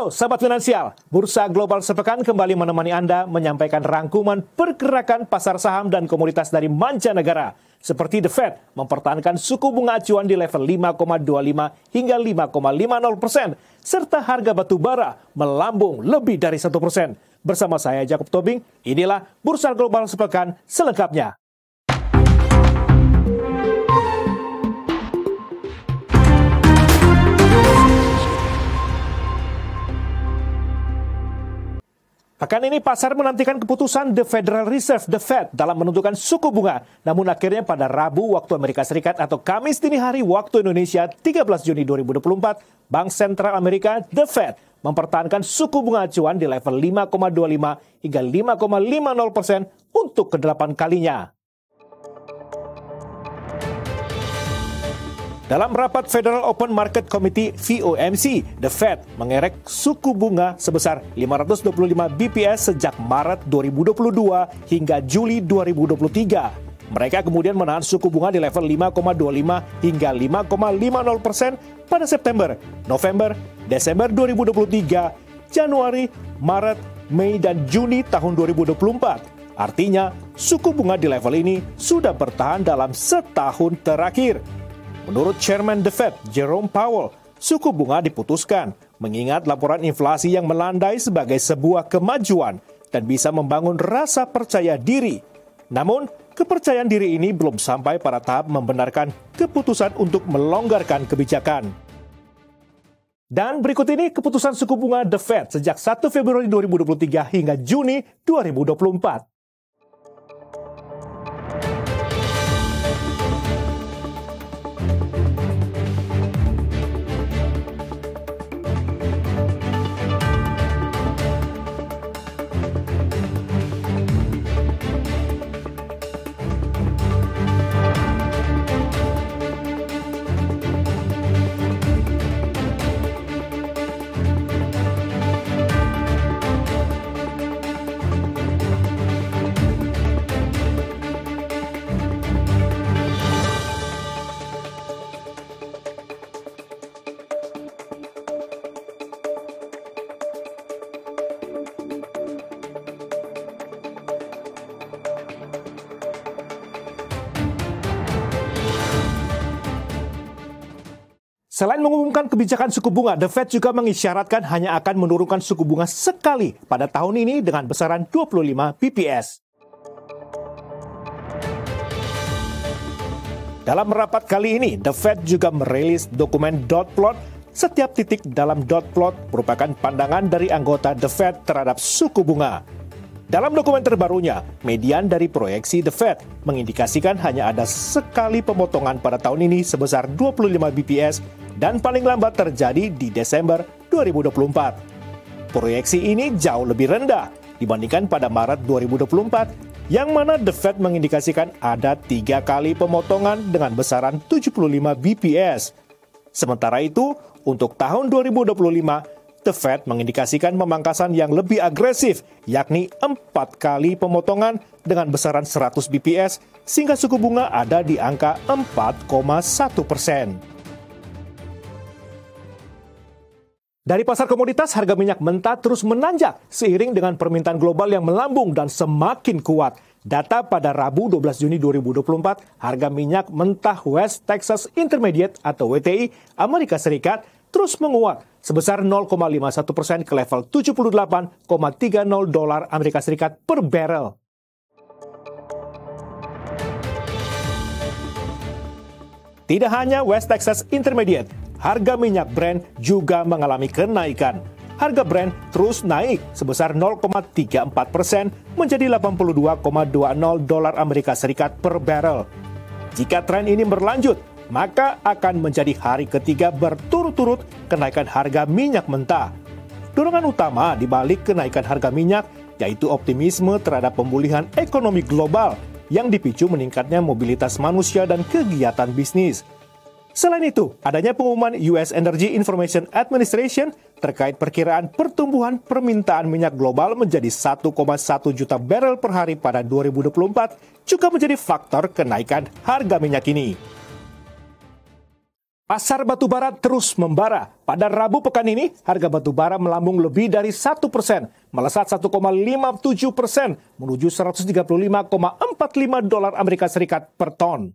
Halo sahabat finansial, Bursa Global Sepekan kembali menemani Anda menyampaikan rangkuman pergerakan pasar saham dan komoditas dari mancanegara. Seperti The Fed mempertahankan suku bunga acuan di level 5,25 hingga 5,50%, serta harga batu bara melambung lebih dari 1%. Bersama saya Jacob Tobing, inilah Bursa Global Sepekan selengkapnya. Pekan ini pasar menantikan keputusan The Federal Reserve, The Fed, dalam menentukan suku bunga. Namun akhirnya pada Rabu waktu Amerika Serikat atau Kamis dini hari waktu Indonesia 13 Juni 2024, Bank Sentral Amerika, The Fed, mempertahankan suku bunga acuan di level 5,25 hingga 5,50% untuk ke-8 kalinya. Dalam rapat Federal Open Market Committee FOMC, The Fed mengerek suku bunga sebesar 525 BPS sejak Maret 2022 hingga Juli 2023. Mereka kemudian menahan suku bunga di level 5,25 hingga 5,50% pada September, November, Desember 2023, Januari, Maret, Mei, dan Juni tahun 2024. Artinya, suku bunga di level ini sudah bertahan dalam setahun terakhir. Menurut Chairman The Fed, Jerome Powell, suku bunga diputuskan mengingat laporan inflasi yang melandai sebagai sebuah kemajuan dan bisa membangun rasa percaya diri. Namun, kepercayaan diri ini belum sampai pada tahap membenarkan keputusan untuk melonggarkan kebijakan. Dan berikut ini keputusan suku bunga The Fed sejak 1 Februari 2023 hingga Juni 2024. Selain mengumumkan kebijakan suku bunga, The Fed juga mengisyaratkan hanya akan menurunkan suku bunga sekali pada tahun ini dengan besaran 25 BPS. Dalam rapat kali ini, The Fed juga merilis dokumen dot plot. Setiap titik dalam dot plot merupakan pandangan dari anggota The Fed terhadap suku bunga. Dalam dokumen terbarunya, median dari proyeksi The Fed mengindikasikan hanya ada sekali pemotongan pada tahun ini sebesar 25 BPS dan paling lambat terjadi di Desember 2024. Proyeksi ini jauh lebih rendah dibandingkan pada Maret 2024, yang mana The Fed mengindikasikan ada 3 kali pemotongan dengan besaran 75 BPS. Sementara itu, untuk tahun 2025, The Fed mengindikasikan pemangkasan yang lebih agresif, yakni 4 kali pemotongan dengan besaran 100 BPS, sehingga suku bunga ada di angka 4,1%. Dari pasar komoditas, harga minyak mentah terus menanjak seiring dengan permintaan global yang melambung dan semakin kuat. Data pada Rabu 12 Juni 2024, harga minyak mentah West Texas Intermediate atau WTI Amerika Serikat terus menguat sebesar 0,51% ke level 78,30 dolar Amerika Serikat per barrel. Tidak hanya West Texas Intermediate, harga minyak Brent juga mengalami kenaikan. Harga Brent terus naik sebesar 0,34% menjadi 82,20 dolar Amerika Serikat per barrel. Jika tren ini berlanjut, maka akan menjadi hari ketiga berturut-turut kenaikan harga minyak mentah. Dorongan utama di balik kenaikan harga minyak yaitu optimisme terhadap pemulihan ekonomi global yang dipicu meningkatnya mobilitas manusia dan kegiatan bisnis. Selain itu, adanya pengumuman US Energy Information Administration terkait perkiraan pertumbuhan permintaan minyak global menjadi 1,1 juta barel per hari pada 2024 juga menjadi faktor kenaikan harga minyak ini. Pasar batubara terus membara. Pada Rabu pekan ini, harga batubara melambung lebih dari 1%, melesat 1,57% menuju 135,45 dolar Amerika Serikat per ton.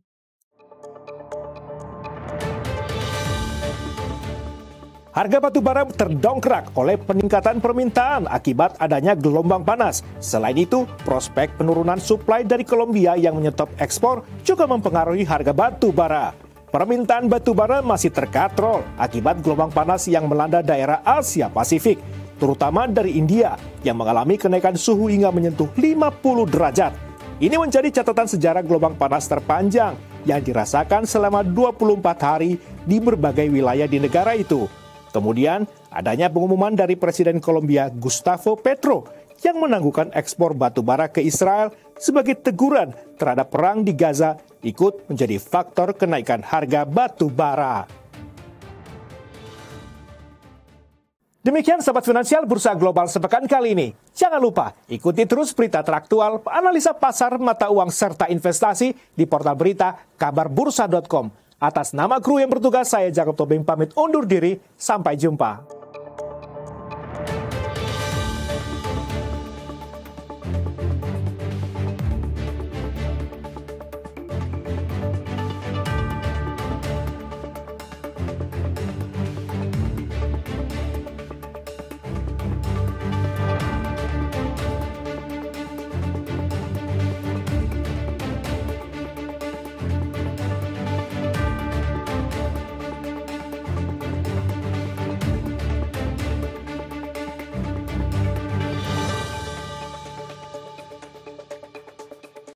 Harga batubara terdongkrak oleh peningkatan permintaan akibat adanya gelombang panas. Selain itu, prospek penurunan suplai dari Kolombia yang menyetop ekspor juga mempengaruhi harga batubara. Permintaan batubara masih terkatrol akibat gelombang panas yang melanda daerah Asia Pasifik, terutama dari India yang mengalami kenaikan suhu hingga menyentuh 50 derajat. Ini menjadi catatan sejarah gelombang panas terpanjang yang dirasakan selama 24 hari di berbagai wilayah di negara itu. Kemudian, adanya pengumuman dari Presiden Kolombia Gustavo Petro yang menangguhkan ekspor batubara ke Israel sebagai teguran terhadap perang di Gaza ikut menjadi faktor kenaikan harga batubara. Demikian Sahabat Finansial Bursa Global sepekan kali ini. Jangan lupa ikuti terus berita teraktual, analisa pasar, mata uang, serta investasi di portal berita kabarbursa.com. Atas nama kru yang bertugas, saya Jacob Tobing pamit undur diri. Sampai jumpa.